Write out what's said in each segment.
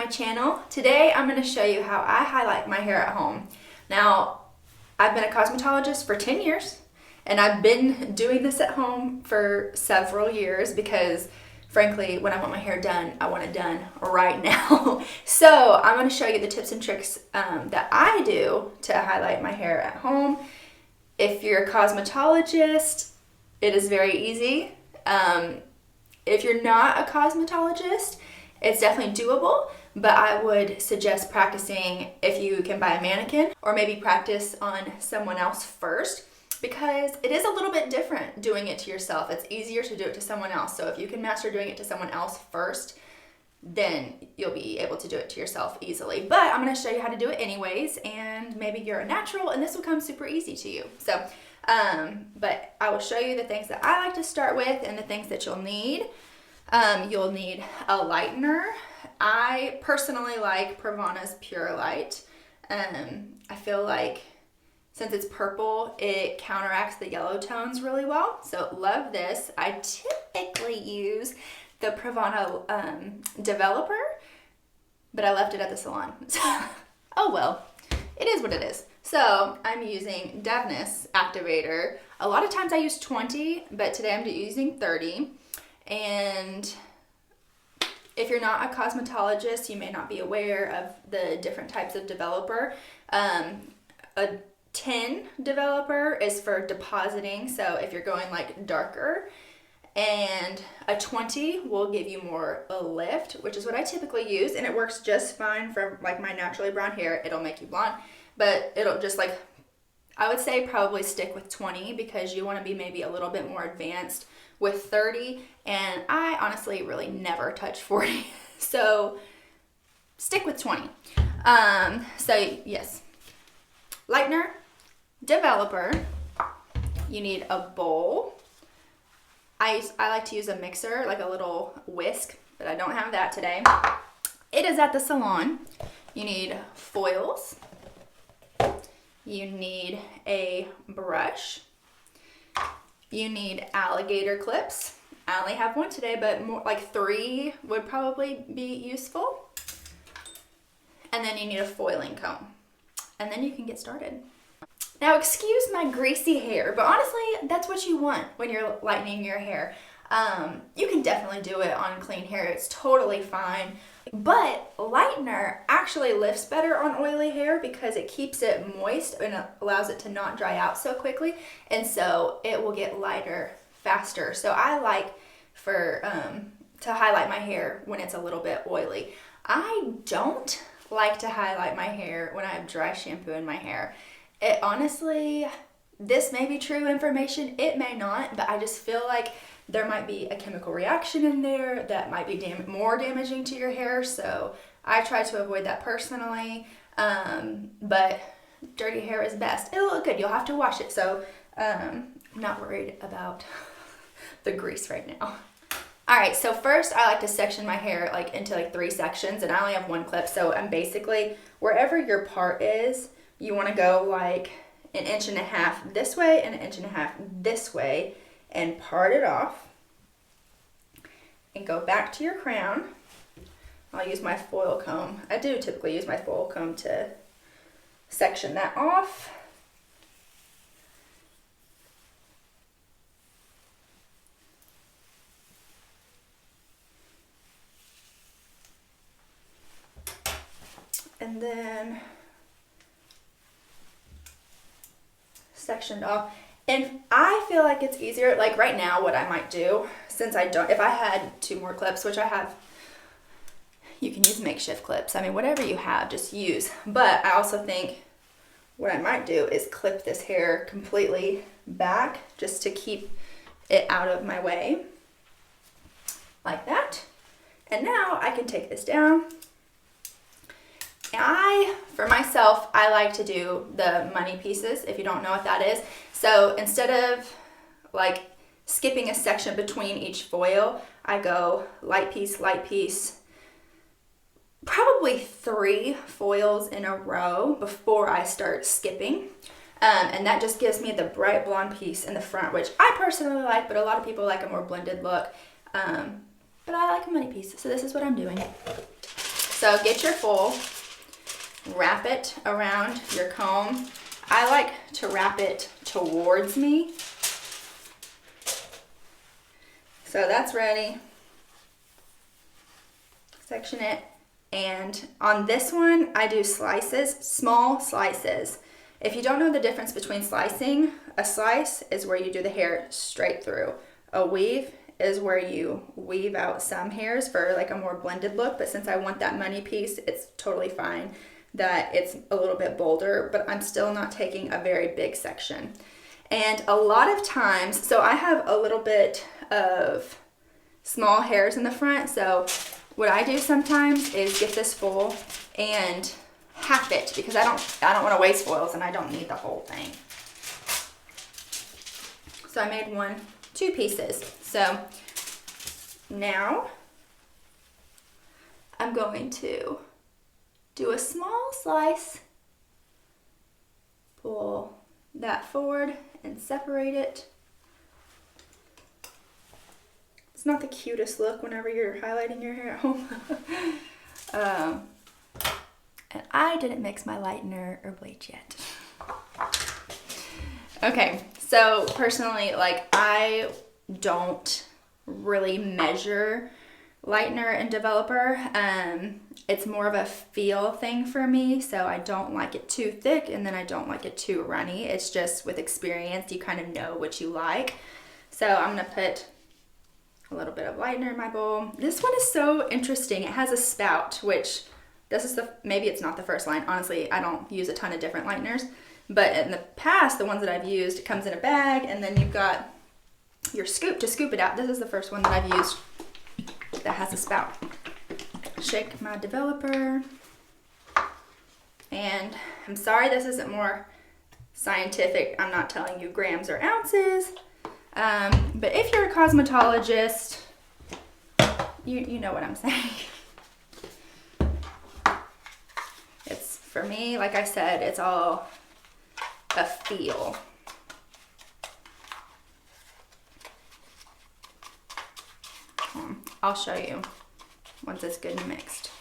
my channel. Today I'm going to show you how I highlight my hair at home. Now, I've been a cosmetologist for 10 years and I've been doing this at home for several years because frankly, when I want my hair done, I want it done right now. So I'm going to show you the tips and tricks that I do to highlight my hair at home. If you're a cosmetologist, it is very easy. If you're not a cosmetologist, it's definitely doable, but I would suggest practicing if you can buy a mannequin or maybe practice on someone else first because it is a little bit different doing it to yourself. It's easier to do it to someone else. So if you can master doing it to someone else first, then you'll be able to do it to yourself easily. But I'm going to show you how to do it anyways, and maybe you're a natural and this will come super easy to you. So, but I will show you the things that I like to start with and the things that you'll need. You'll need a lightener. I personally like Pravana's Pure Light. I feel like since it's purple, it counteracts the yellow tones really well. So love this. I typically use the Pravana Developer, but I left it at the salon. Oh well, it is what it is. So I'm using Deviness Activator. A lot of times I use 20, but today I'm using 30. And if you're not a cosmetologist, you may not be aware of the different types of developer. A 10 developer is for depositing, so if you're going like darker, and a 20 will give you more a lift, which is what I typically use, and it works just fine for like my naturally brown hair. It'll make you blonde, but it'll just like, I would say probably stick with 20 because you want to be maybe a little bit more advanced with 30, and I honestly really never touch 40, so stick with 20. So yes, lightener, developer, you need a bowl. I like to use a mixer, like a little whisk, but I don't have that today. It is at the salon. You need foils. You need a brush. You need alligator clips. I only have one today, but more like 3 would probably be useful. And then you need a foiling comb. And then you can get started. Now, excuse my greasy hair, but honestly, that's what you want when you're lightening your hair. You can definitely do it on clean hair. It's totally fine. But lightener actually lifts better on oily hair because it keeps it moist and it allows it to not dry out so quickly. And so it will get lighter faster. So I like to highlight my hair when it's a little bit oily. I don't like to highlight my hair when I have dry shampoo in my hair. It honestly, this may be true information, it may not, but I just feel like there might be a chemical reaction in there that might be more damaging to your hair, so I try to avoid that personally, but dirty hair is best. It'll look good, you'll have to wash it, so I'm not worried about the grease right now. Alright, so first I like to section my hair like into like 3 sections, and I only have 1 clip, so I'm basically, wherever your part is, you want to go like 1.5 inches this way and 1.5 inches this way and part it off and go back to your crown. I'll use my foil comb. I do typically use my foil comb to section that off. And then sectioned off. And I feel like it's easier, like right now what I might do, since I don't, if I had 2 more clips, which I have, you can use makeshift clips. I mean, whatever you have, just use. But I also think what I might do is clip this hair completely back just to keep it out of my way, like that. And now I can take this down. For myself, I like to do the money pieces, if you don't know what that is. So instead of like skipping a section between each foil, I go light piece, probably 3 foils in a row before I start skipping. And that just gives me the bright blonde piece in the front, which I personally like, but a lot of people like a more blended look. But I like a money piece, so this is what I'm doing. So get your full, wrap it around your comb. I like to wrap it towards me. So that's ready. Section it. And on this one, I do slices, small slices. If you don't know the difference between slicing, a slice is where you do the hair straight through. A weave is where you weave out some hairs for like a more blended look, but since I want that money piece, it's totally fine that it's a little bit bolder, but I'm still not taking a very big section. And a lot of times, so I have a little bit of small hairs in the front, so what I do sometimes is get this full and half it, because I don't want to waste foils and I don't need the whole thing. So I made two pieces. So now I'm going to do a small slice, pull that forward and separate it. It's not the cutest look whenever you're highlighting your hair at home. And I didn't mix my lightener or bleach yet. Okay, so personally, like, I don't really measure lightener and developer. It's more of a feel thing for me, so I don't like it too thick and then I don't like it too runny. It's just with experience, you kind of know what you like. So I'm gonna put a little bit of lightener in my bowl. This one is so interesting. It has a spout, which this is maybe it's not the first line. Honestly, I don't use a ton of different lighteners, but in the past, the ones that I've used, it comes in a bag and then you've got your scoop to scoop it out. This is the first one that I've used that has a spout. Shake my developer. And I'm sorry this isn't more scientific. I'm not telling you grams or ounces. But if you're a cosmetologist, you know what I'm saying. It's, for me, like I said, it's all a feel. I'll show you once it's good and mixed.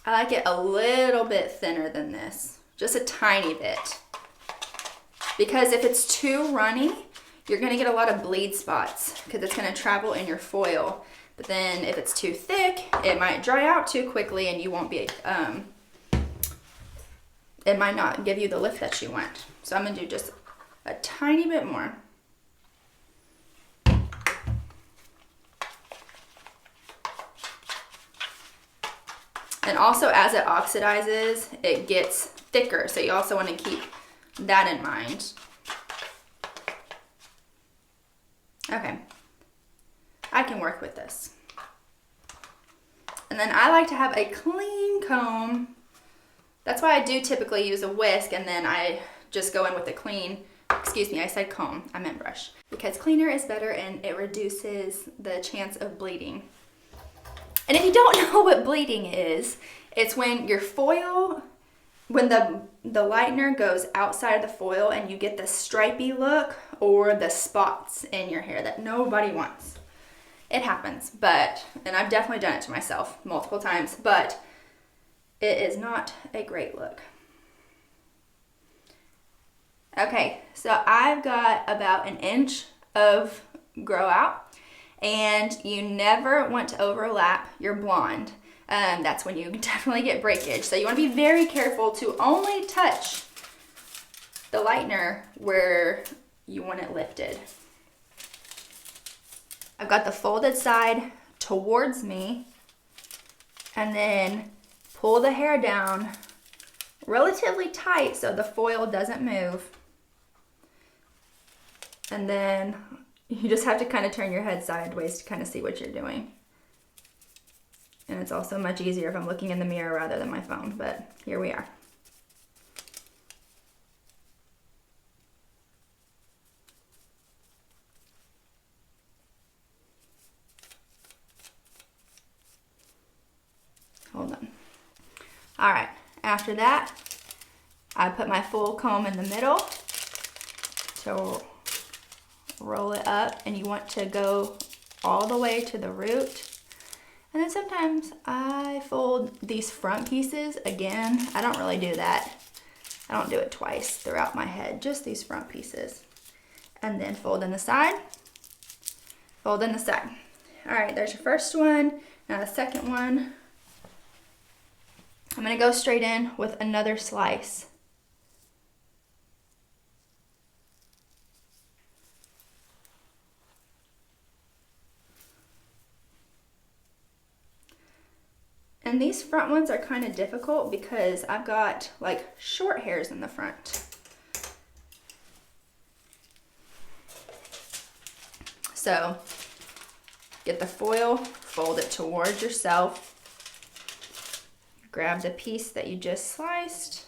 I like it a little bit thinner than this, just a tiny bit. Because if it's too runny, you're gonna get a lot of bleed spots because it's gonna travel in your foil. But then if it's too thick, it might dry out too quickly and you won't be, it might not give you the lift that you want. So I'm gonna do just a tiny bit more. And also as it oxidizes, it gets thicker. So you also want to keep that in mind. Okay, I can work with this. And then I like to have a clean comb. That's why I do typically use a whisk and then I just go in with a clean, excuse me, I said comb, I meant brush. Because cleaner is better and it reduces the chance of bleeding. And if you don't know what bleeding is, it's when your foil, when the lightener goes outside of the foil and you get the stripy look or the spots in your hair that nobody wants. It happens, and I've definitely done it to myself multiple times, but it is not a great look. Okay, so I've got about an inch of grow out. And you never want to overlap your blonde. That's when you definitely get breakage. So you want to be very careful to only touch the lightener where you want it lifted. I've got the folded side towards me and then pull the hair down relatively tight so the foil doesn't move. And then you just have to kind of turn your head sideways to kind of see what you're doing. And it's also much easier if I'm looking in the mirror rather than my phone, but here we are. Hold on. All right, after that, I put my full comb in the middle to roll it up, and you want to go all the way to the root. And then sometimes I fold these front pieces again. I don't really do that. I don't do it twice throughout my head, just these front pieces. And then fold in the side, fold in the side. All right, there's your first one. Now the second one, I'm gonna go straight in with another slice. And these front ones are kind of difficult because I've got like short hairs in the front. So get the foil, fold it towards yourself, grab the piece that you just sliced,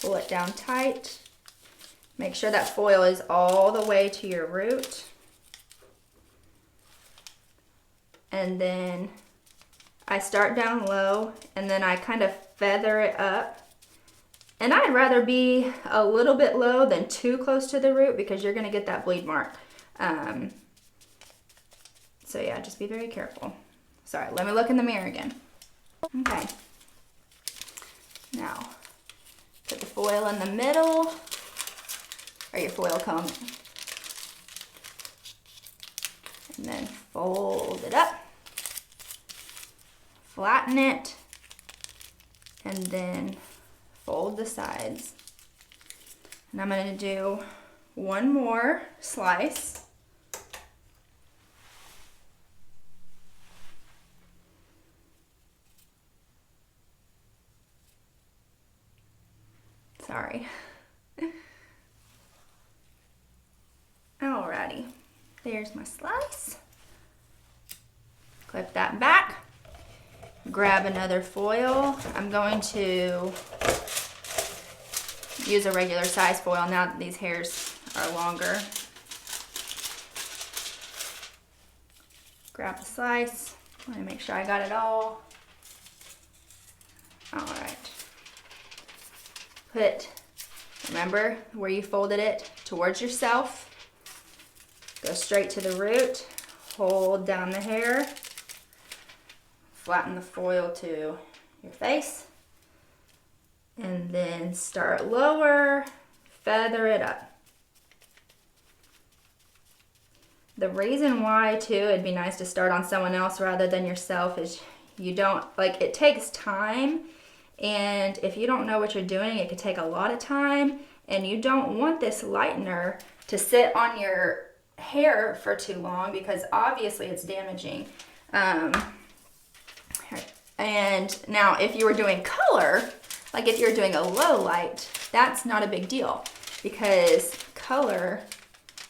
pull it down tight, make sure that foil is all the way to your root. And then I start down low and then I kind of feather it up. And I'd rather be a little bit low than too close to the root because you're gonna get that bleed mark. So yeah, just be very careful. Sorry, let me look in the mirror again. Okay. Now, put the foil in the middle, or your foil comb. And then fold it up. Flatten it, and then fold the sides. And I'm going to do one more slice. Sorry. Alrighty, there's my slice. Clip that back. Grab another foil. I'm going to use a regular size foil now that these hairs are longer. Grab the slice. Let me make sure I got it all. All right. Remember where you folded it towards yourself. Go straight to the root. Hold down the hair. Flatten the foil to your face. And then start lower, feather it up. The reason why too it'd be nice to start on someone else rather than yourself is you don't, like, it takes time, and if you don't know what you're doing, it could take a lot of time, and you don't want this lightener to sit on your hair for too long because obviously it's damaging. And now if you were doing color, like if you're doing a low light, that's not a big deal because color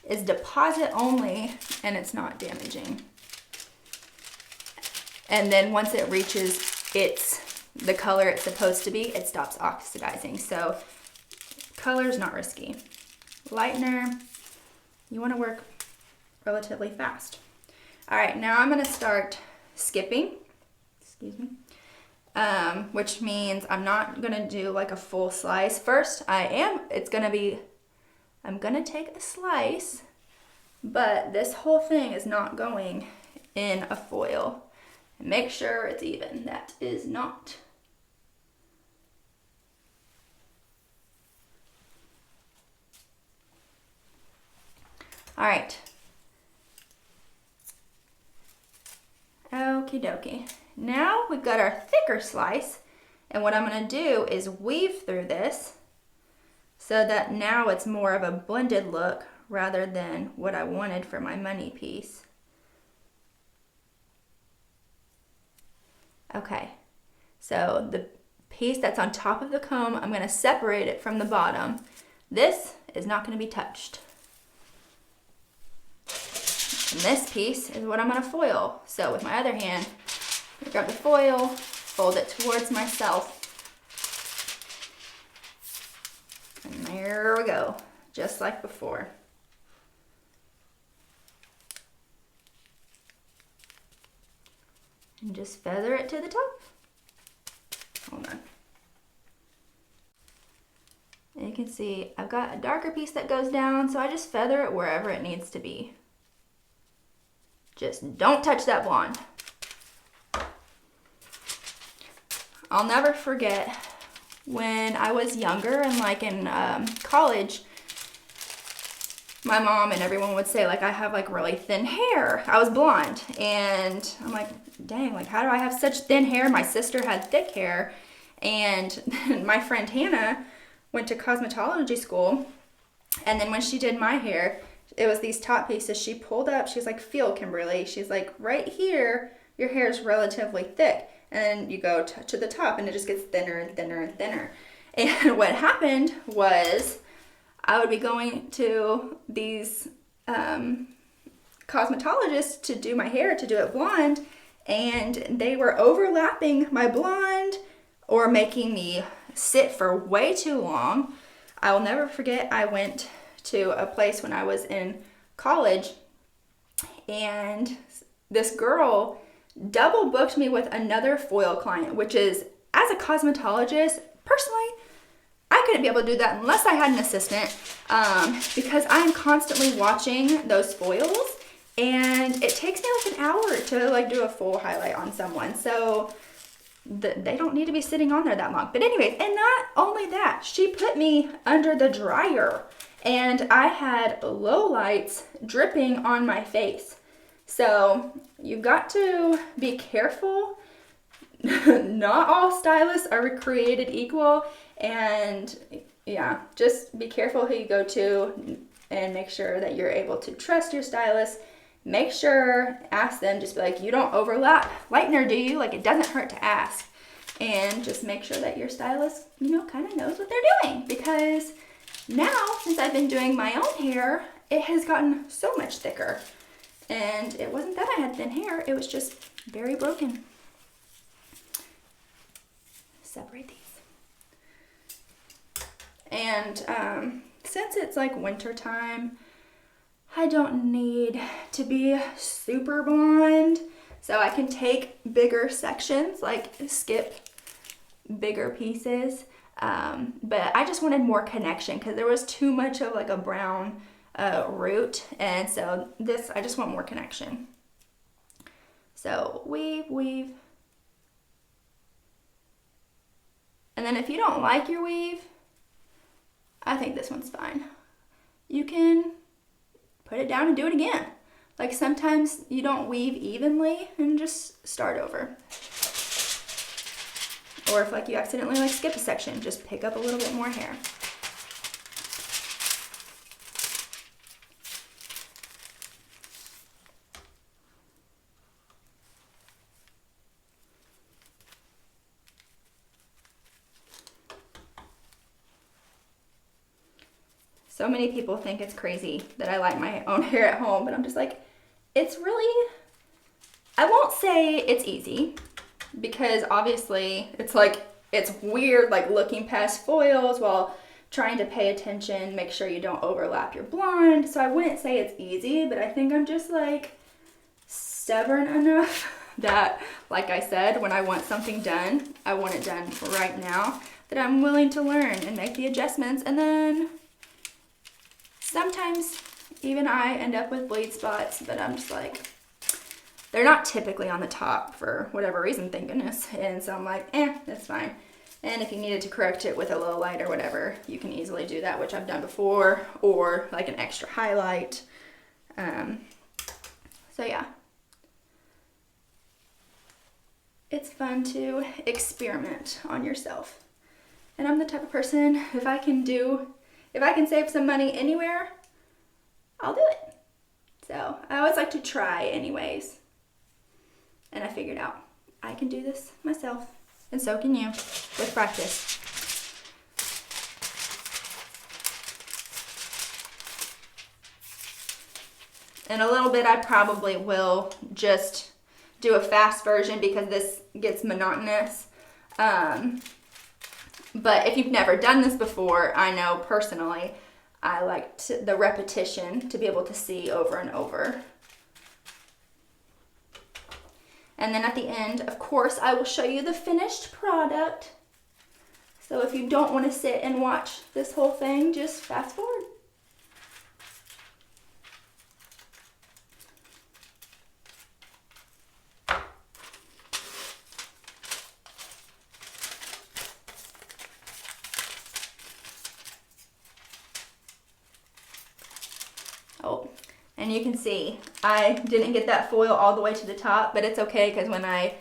is deposit only and it's not damaging. And then once it reaches the color it's supposed to be, it stops oxidizing. So color is not risky. Lightener, you want to work relatively fast. All right, now I'm going to start skipping. Excuse me. Which means I'm not gonna do like a full slice. First, I'm gonna take a slice, but this whole thing is not going in a foil. And make sure it's even. That is not. All right. Okie dokie. Now we've got our thicker slice, and what I'm going to do is weave through this so that now it's more of a blended look rather than what I wanted for my money piece. Okay, so the piece that's on top of the comb, I'm going to separate it from the bottom. This is not going to be touched. And this piece is what I'm going to foil. So with my other hand, I grab the foil, fold it towards myself. And there we go, just like before. And just feather it to the top. Hold on. you can see I've got a darker piece that goes down, so I just feather it wherever it needs to be. Just don't touch that blonde. I'll never forget when I was younger and like in college, my mom and everyone would say like I have like really thin hair. I was blonde and I'm like, dang, like how do I have such thin hair? My sister had thick hair, and my friend Hannah went to cosmetology school, and then when she did my hair, it was these top pieces she pulled up. She's like, feel, Kimberly. She's like, right here, your hair is relatively thick. And you go to the top and it just gets thinner and thinner and thinner. And what happened was I would be going to these cosmetologists to do my hair, to do it blonde, and they were overlapping my blonde or making me sit for way too long. I will never forget, I went to a place when I was in college, and this girl double booked me with another foil client, which is, as a cosmetologist, personally, I couldn't be able to do that unless I had an assistant, because I'm constantly watching those foils, and it takes me like an hour to like do a full highlight on someone. So they don't need to be sitting on there that long. But anyways, and not only that, she put me under the dryer, and I had low lights dripping on my face. So you've got to be careful. Not all stylists are created equal, and yeah, just be careful who you go to and make sure that you're able to trust your stylist. Make sure, ask them, just be like, you don't overlap lightener, do you? Like, it doesn't hurt to ask. And just make sure that your stylist, you know, kind of knows what they're doing, because now, since I've been doing my own hair, it has gotten so much thicker. And it wasn't that I had thin hair, it was just very broken. Separate these. And since it's like winter time, I don't need to be super blonde, so I can take bigger sections, like skip bigger pieces. But I just wanted more connection because there was too much of like a brown root, and so this, I just want more connection. So weave, weave. And then if you don't like your weave, I think this one's fine. You can put it down and do it again. Like sometimes you don't weave evenly and just start over. Or if like you accidentally like skip a section, just pick up a little bit more hair. So many people think it's crazy that I like my own hair at home, but I'm just like, it's really, I won't say it's easy, because obviously it's like, it's weird like looking past foils while trying to pay attention, make sure you don't overlap your blonde. So I wouldn't say it's easy, but I think I'm just like stubborn enough that, like I said, when I want something done, I want it done right now, that I'm willing to learn and make the adjustments. And then sometimes even I end up with bleed spots, but I'm just like, they're not typically on the top for whatever reason, thank goodness. And so I'm like, that's fine. And if you needed to correct it with a low light or whatever, you can easily do that, which I've done before, or like an extra highlight. So yeah. It's fun to experiment on yourself. And I'm the type of person, if I can save some money anywhere, I'll do it. So I always like to try anyways. And I figured out I can do this myself, and so can you with practice. In a little bit, I probably will just do a fast version because this gets monotonous. But if you've never done this before, I know personally, I like the repetition to be able to see over and over. And then at the end, of course, I will show you the finished product. So if you don't want to sit and watch this whole thing, just fast forward. Oh, and you can see I didn't get that foil all the way to the top, but it's okay because when I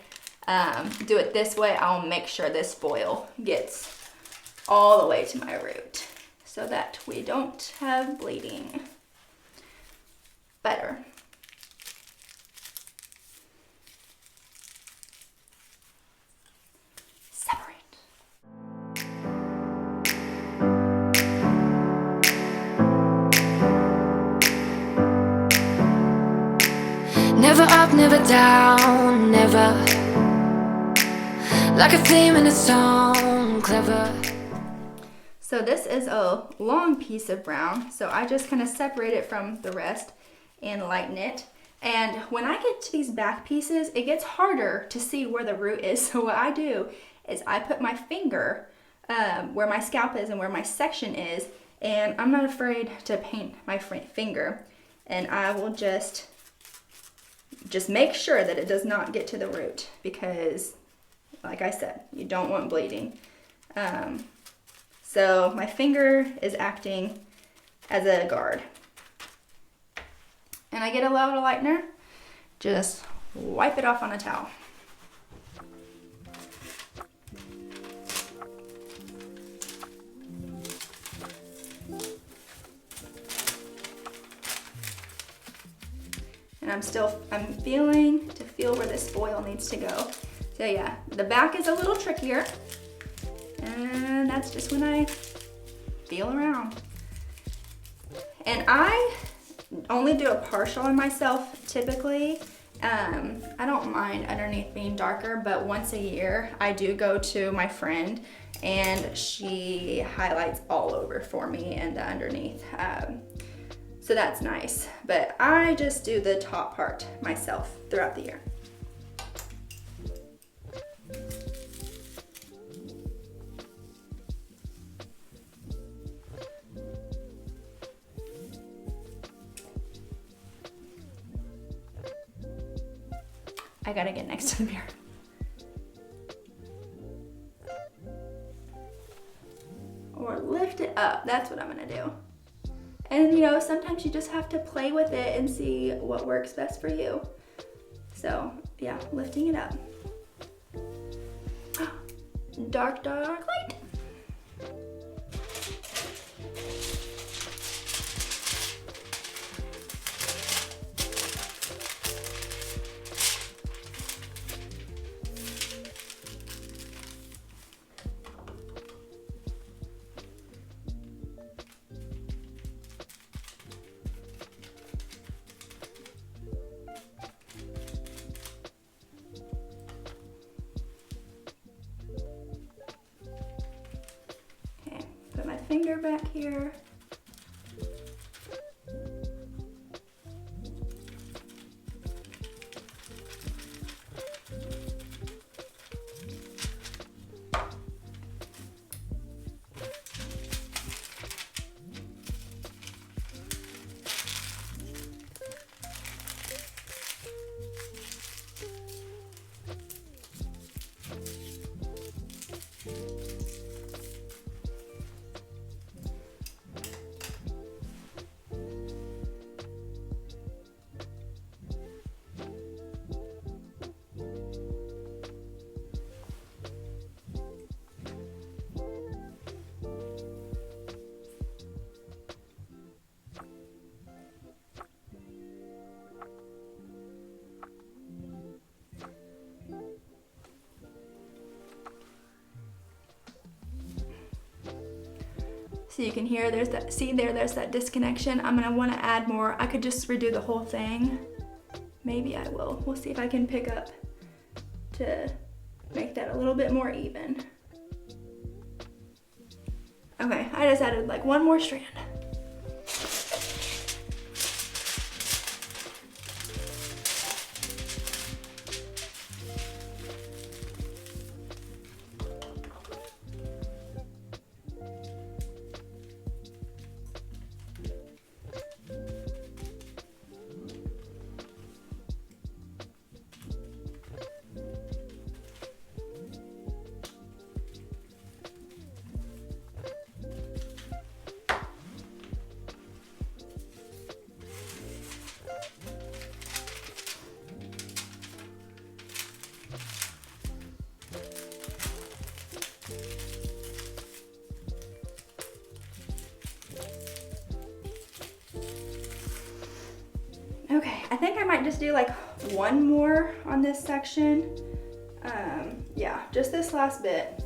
do it this way, I'll make sure this foil gets all the way to my root so that we don't have bleeding. Better. Separate. Never up, never down, never like a theme in a song, clever. So this is a long piece of brown, so I just kind of separate it from the rest and lighten it. And when I get to these back pieces, it gets harder to see where the root is. So what I do is I put my finger where my scalp is and where my section is, and I'm not afraid to paint my finger. And I will just make sure that it does not get to the root because, like I said, you don't want bleeding. So my finger is acting as a guard. And I get a little lightener, just wipe it off on a towel. And I'm feeling to feel where this foil needs to go. So yeah, the back is a little trickier. And that's just when I feel around. And I only do a partial on myself typically. I don't mind underneath being darker, but once a year I do go to my friend and she highlights all over for me and the underneath. So that's nice, but I just do the top part myself throughout the year. I gotta get next to the mirror. Or lift it up, that's what I'm gonna do. And you know, sometimes you just have to play with it and see what works best for you. So yeah, lifting it up. Dark, dark, light. Put my finger back here. So you can hear there's that disconnection. I'm gonna wanna add more. I could just redo the whole thing. Maybe I will. We'll see if I can pick up to make that a little bit more even. Okay, I just added like one more strand. just do like one more on this section. Yeah, just this last bit,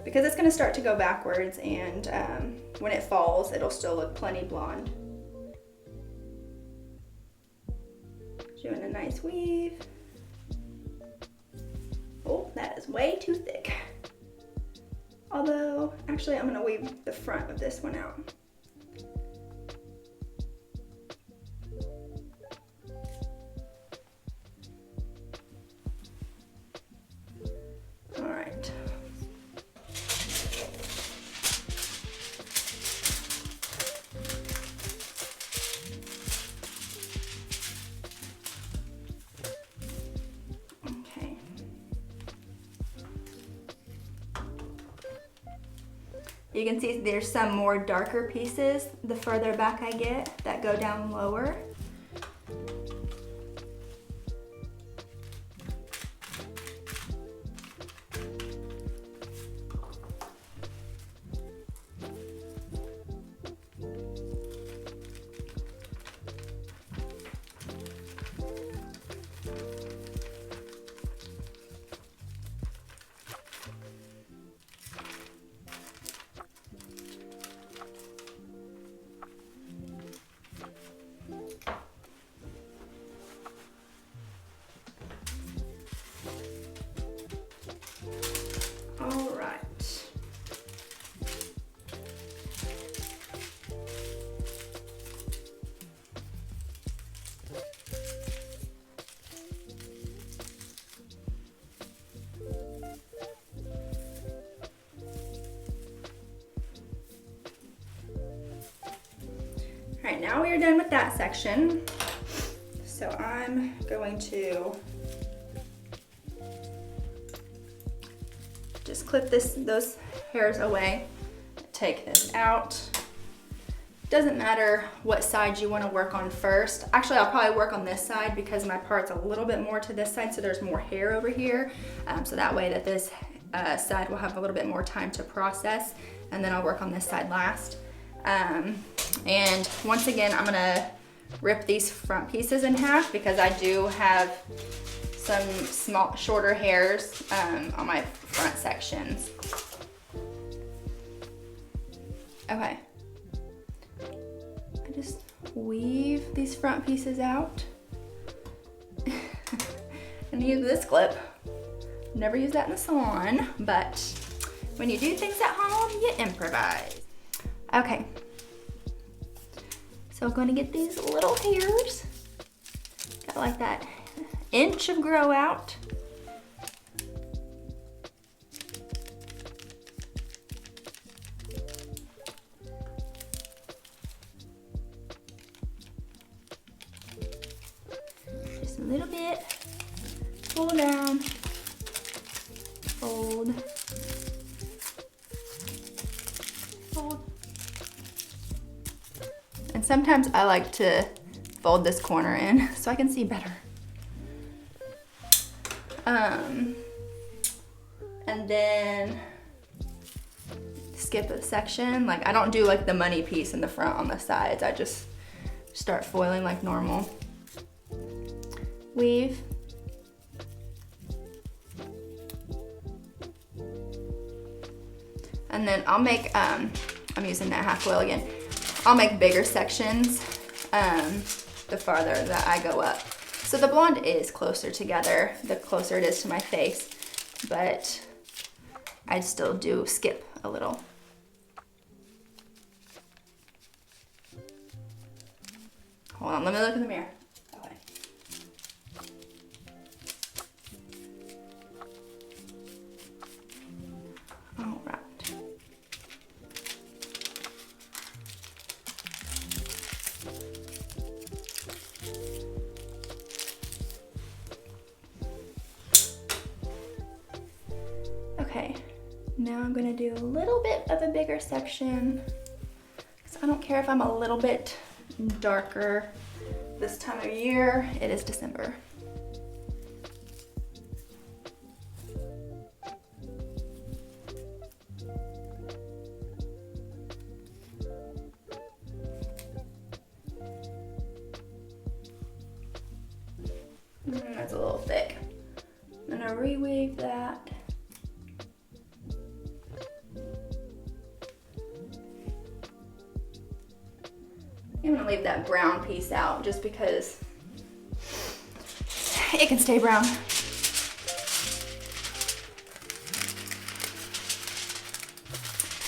because it's gonna start to go backwards, and when it falls, it'll still look plenty blonde. Doing a nice weave. Oh, that is way too thick. Although, actually, I'm gonna weave the front of this one out. All right. Okay. You can see there's some more darker pieces the further back I get that go down lower. All right. All right, now we are done with that section. So I'm going to just clip those hairs away. Take this out. Doesn't matter what side you want to work on first. Actually, I'll probably work on this side because my part's a little bit more to this side, so there's more hair over here. So that way that this side will have a little bit more time to process, and then I'll work on this side last. And once again, I'm gonna rip these front pieces in half because I do have some small, shorter hairs on my front sections. Okay. I just weave these front pieces out. And use this clip. Never use that in the salon, but when you do things at home, you improvise. Okay. So I'm gonna get these little hairs. Got like that inch of grow out. Just a little bit. Pull down. Fold. Fold. And sometimes I like to fold this corner in so I can see better. And then skip a section. Like I don't do like the money piece in the front on the sides. I just start foiling like normal. Weave. And then I'll make, I'm using that half foil again. I'll make bigger sections the farther that I go up. So the blonde is closer together, the closer it is to my face, but I still do skip a little. Hold on, let me look in the mirror. Okay. All right. Okay, now I'm gonna do a little bit of a bigger section because I don't care if I'm a little bit darker this time of year. It is December. That's a little thick. I'm gonna reweave that. I'm gonna leave that brown piece out just because it can stay brown.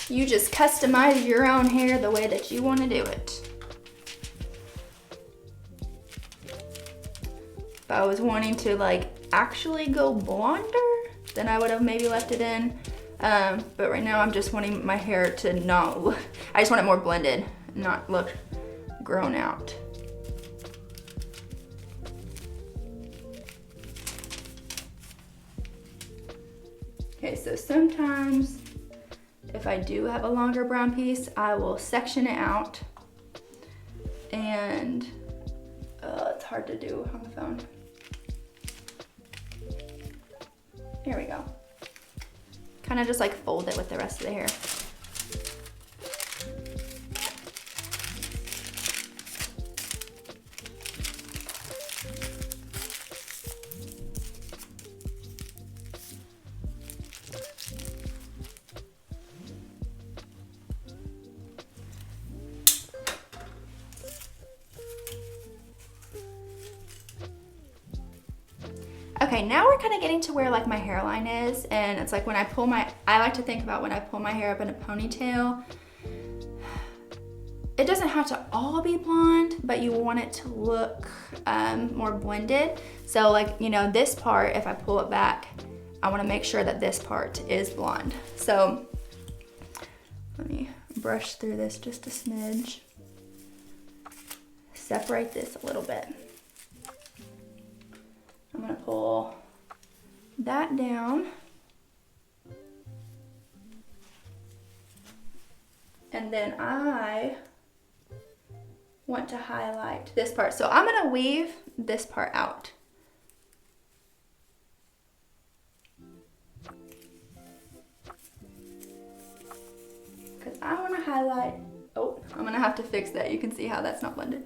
You just customize your own hair the way that you want to do it. If I was wanting to like actually go blonder, then I would have maybe left it in. But right now I'm just wanting my hair to not, I just want it more blended, not look grown out. Okay, so sometimes if I do have a longer brown piece, I will section it out, and it's hard to do on the phone. Here we go. Kind of just like fold it with the rest of the hair. Okay, now we're kind of getting to where like my hairline is, and it's like when I pull my, I like to think about when I pull my hair up in a ponytail, it doesn't have to all be blonde, but you want it to look more blended. So like, you know, this part, if I pull it back, I want to make sure that this part is blonde. So let me brush through this just a smidge. Separate this a little bit. I'm gonna pull that down. And then I want to highlight this part. So I'm gonna weave this part out. Because I wanna highlight, oh, I'm gonna have to fix that. You can see how that's not blended.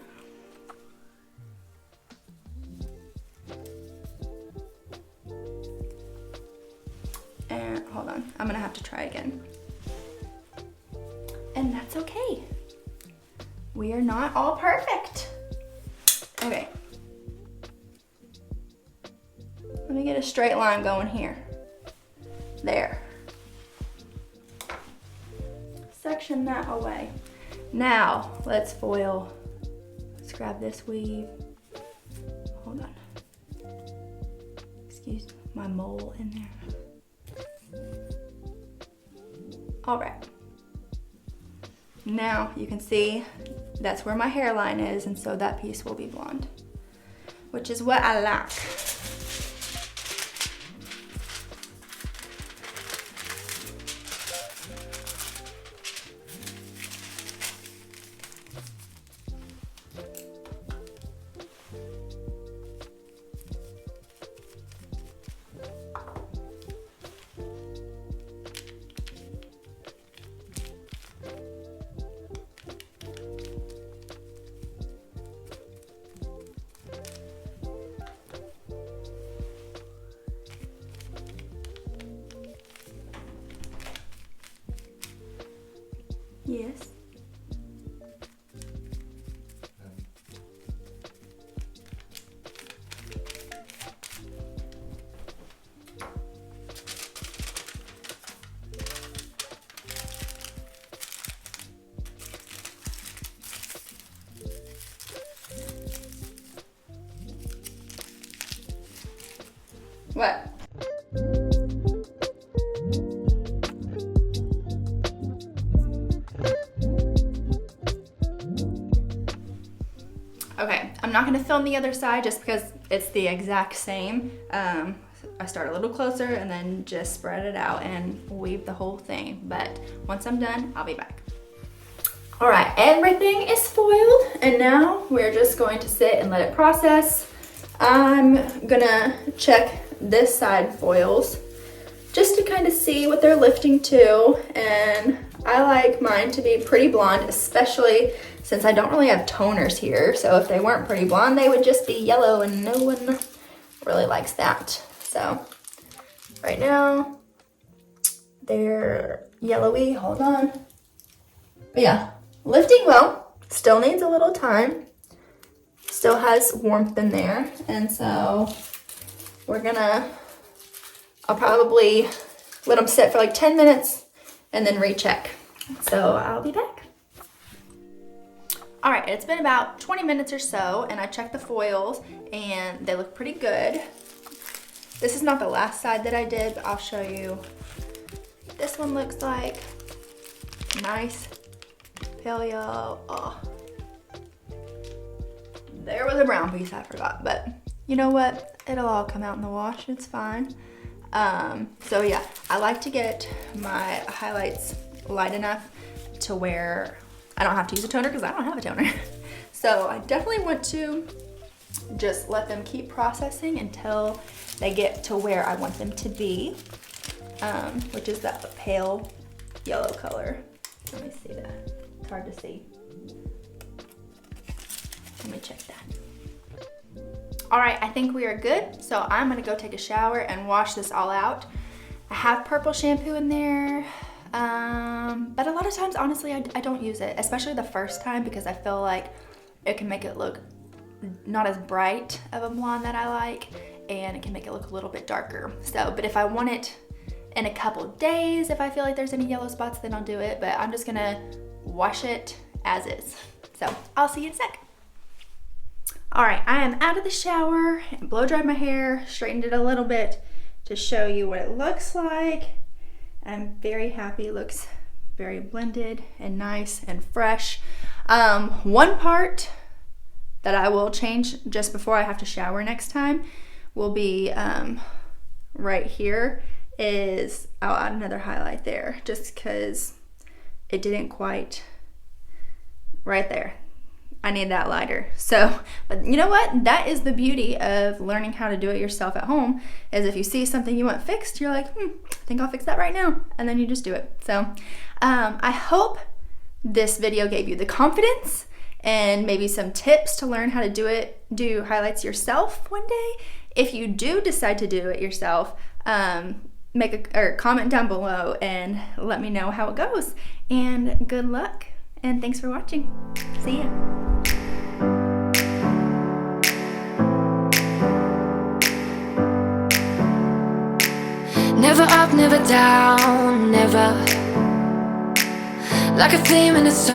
And hold on, I'm gonna have to try again. And that's okay. We are not all perfect. Okay. Let me get a straight line going here. There. Section that away. Now, let's foil. Let's grab this weave. Hold on. Excuse my mole in there. All right. Now you can see that's where my hairline is, and so that piece will be blonde, which is what I like. Yes. What? Okay, I'm not gonna film the other side just because it's the exact same. I start a little closer and then just spread it out and weave the whole thing. But once I'm done, I'll be back. All right, everything is foiled, and now we're just going to sit and let it process. I'm gonna check this side foils just to kind of see what they're lifting to, and I like mine to be pretty blonde, especially since I don't really have toners here. So if they weren't pretty blonde, they would just be yellow and no one really likes that. So right now they're yellowy. Hold on. But yeah, lifting well. Still needs a little time. Still has warmth in there. And so I'll probably let them sit for like 10 minutes and then recheck. So I'll be back. All right, it's been about 20 minutes or so, and I checked the foils and they look pretty good. This is not the last side that I did, but I'll show you what this one looks like. Nice pale yellow. Oh, there was a brown piece I forgot, but you know what? It'll all come out in the wash. It's fine. So yeah, I like to get my highlights light enough to where I don't have to use a toner because I don't have a toner. So I definitely want to just let them keep processing until they get to where I want them to be, which is that pale yellow color. Let me see that. It's hard to see. Let me check that. All right, I think we are good. So I'm gonna go take a shower and wash this all out. I have purple shampoo in there, but a lot of times, honestly, I don't use it, especially the first time, because I feel like it can make it look not as bright of a blonde that I like, and it can make it look a little bit darker. So, but if I want it in a couple days, if I feel like there's any yellow spots, then I'll do it, but I'm just gonna wash it as is. So I'll see you in a sec. All right, I am out of the shower and blow dried my hair, straightened it a little bit to show you what it looks like. I'm very happy. It looks very blended and nice and fresh. One part that I will change just before I have to shower next time will be right here. I'll add another highlight there just because it didn't quite, right there. I need that lighter. So, but you know what? That is the beauty of learning how to do it yourself at home, is if you see something you want fixed, you're like, I think I'll fix that right now. And then you just do it. So I hope this video gave you the confidence and maybe some tips to learn how to do highlights yourself one day. If you do decide to do it yourself, comment down below and let me know how it goes. And good luck. And thanks for watching. See ya. Never up, never down, never like a theme in a song.